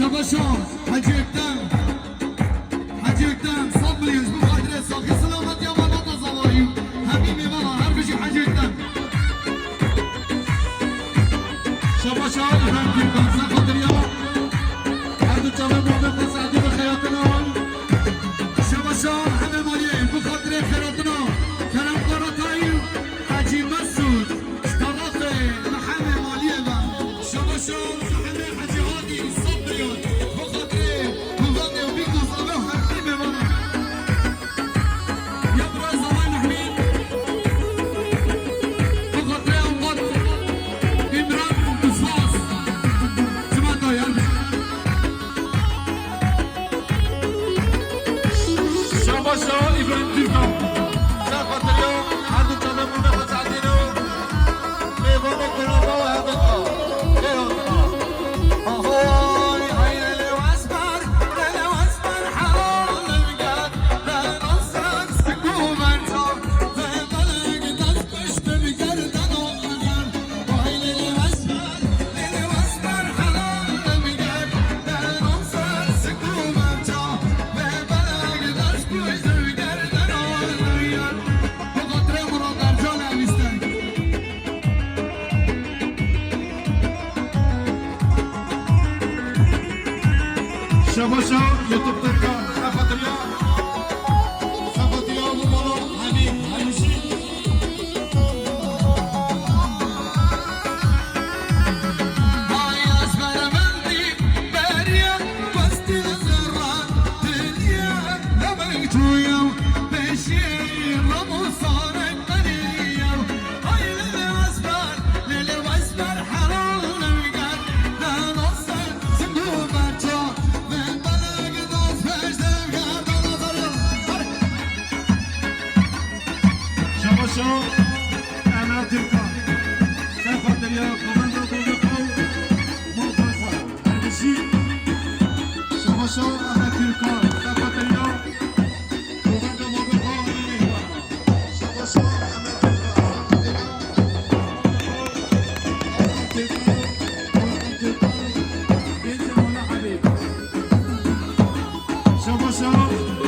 شباشا حجی اکتم صبری از بخاطر ساقی سلامت یا مانا تزاوایی همین میوانا هر کشی حجی اکتم شباشا ابراهیم تیرکان سر خاطر یا هر دو جامعه موافق سعدی به خیاتنا شباشا همه مالیه بخاطر خیراتنا کرم قراتایی حجی مسعود طرف محمد مالیه و شباشا همه حجی هادی صبریان بخاطر مغنی و بیکو زاوه و هرکی میوانا یا برای زمان حمید بخاطر اوقات امران بسواس جماعت دایر شباشا ابراهیم تیرکان سر خاطر یا هر دو جامعه موافق سعدی رو میوان کرامه و هدفها شباشا یوتیوب ترکان خفتریا بمالا حمید همیشی های از برمندی بریم بستی زران دلیم نمک تویم بشی رمو سارک منیم های لیل وزبر حرام نمیگن نناسن سنگو بچه شباشا ابراهیم تیرکان سر خاطر یا کامنده بزرگو موافق همیشی شباشا ابراهیم تیرکان سر خاطر یا کامنده موافق شباشا ابراهیم تیرکان بنت مولا حبیب شباشا